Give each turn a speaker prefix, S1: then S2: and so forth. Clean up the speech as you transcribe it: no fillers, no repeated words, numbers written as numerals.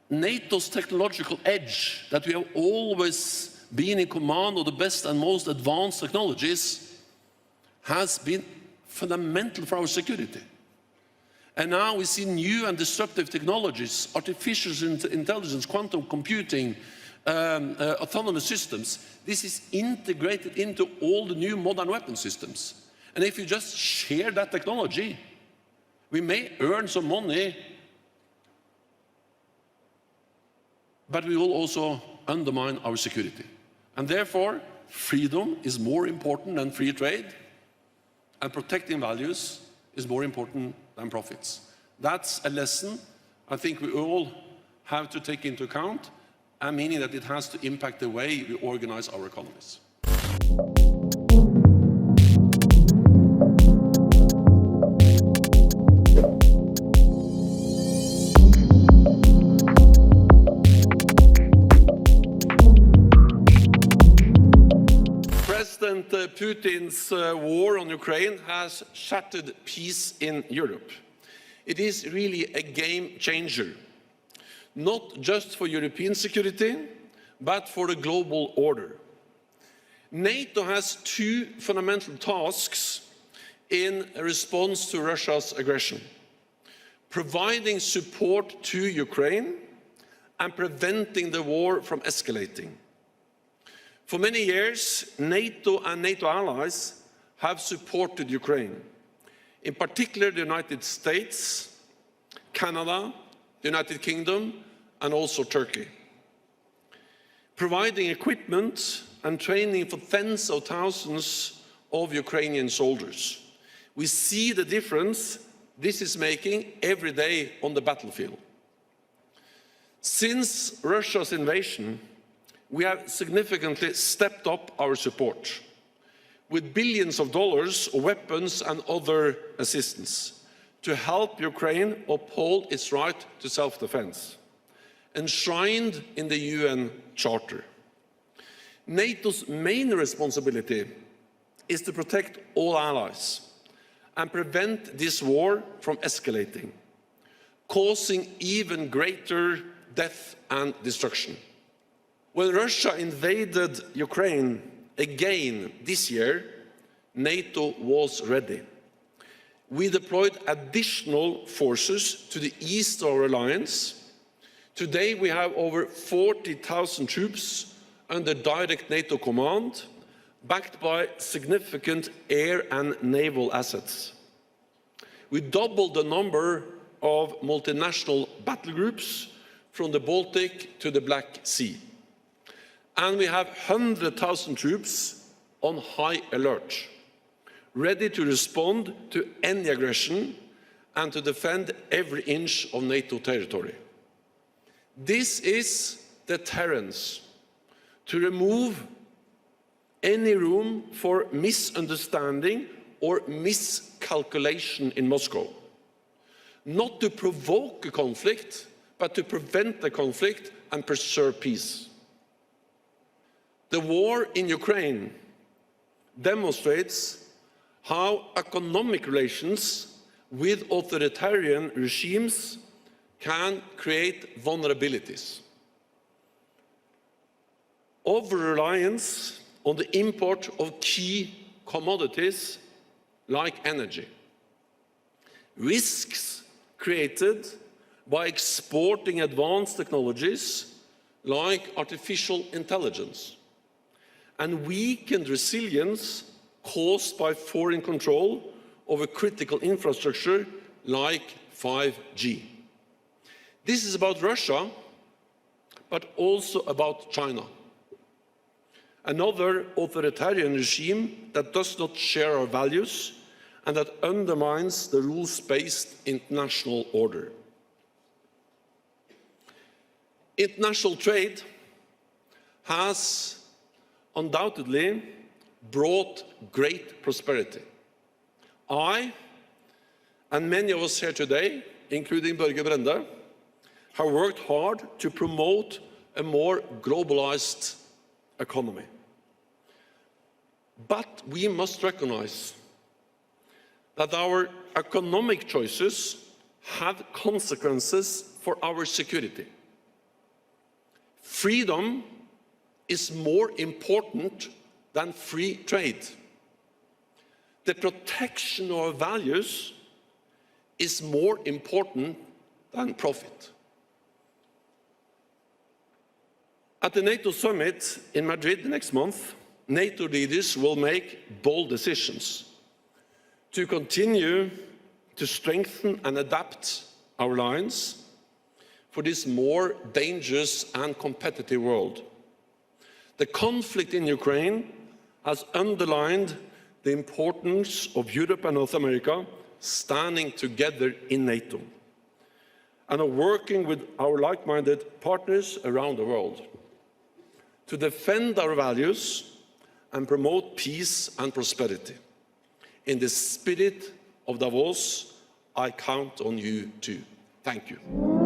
S1: NATO's technological edge, that we have always been in command of the best and most advanced technologies, has been fundamental for our security. And now we see new and disruptive technologies, artificial intelligence, quantum computing, autonomous systems. This is integrated into all the new modern weapon systems. And if you just share that technology, we may earn some money, but we will also undermine our security. And therefore, freedom is more important than free trade, and protecting values is more important than profits. That's a lesson I think we all have to take into account, and meaning that it has to impact the way we organize our economies. President Putin's war on Ukraine has shattered peace in Europe. It is really a game changer, not just for European security, but for the global order. NATO has two fundamental tasks in response to Russia's aggression: providing support to Ukraine and preventing the war from escalating. For many years, NATO and NATO allies have supported Ukraine, in particular the United States, Canada, the United Kingdom, and also Turkey, providing equipment and training for tens of thousands of Ukrainian soldiers. We see the difference this is making every day on the battlefield. Since Russia's invasion, we have significantly stepped up our support with billions of dollars of weapons and other assistance to help Ukraine uphold its right to self-defense, enshrined in the UN Charter. NATO's main responsibility is to protect all allies and prevent this war from escalating, causing even greater death and destruction. When Russia invaded Ukraine again this year, NATO was ready. We deployed additional forces to the east of our alliance. Today we have over 40,000 troops under direct NATO command, backed by significant air and naval assets. We doubled the number of multinational battle groups from the Baltic to the Black Sea. And we have 100,000 troops on high alert, ready to respond to any aggression and to defend every inch of NATO territory. This is deterrence, to remove any room for misunderstanding or miscalculation in Moscow. Not to provoke a conflict, but to prevent the conflict and preserve peace. The war in Ukraine demonstrates how economic relations with authoritarian regimes can create vulnerabilities. Over-reliance on the import of key commodities like energy. Risks created by exporting advanced technologies like artificial intelligence, and weakened resilience caused by foreign control over critical infrastructure like 5G. This is about Russia, but also about China, another authoritarian regime that does not share our values and that undermines the rules-based international order. International trade has undoubtedly brought great prosperity. I, and many of us here today, including Børge Brende, have worked hard to promote a more globalized economy. But we must recognize that our economic choices have consequences for our security. freedom is more important than free trade. The protection of our values is more important than profit. At the NATO summit in Madrid next month, NATO leaders will make bold decisions to continue to strengthen and adapt our alliance for this more dangerous and competitive world. The conflict in Ukraine has underlined the importance of Europe and North America standing together in NATO and are working with our like-minded partners around the world to defend our values and promote peace and prosperity. In the spirit of Davos, I count on you too. Thank you.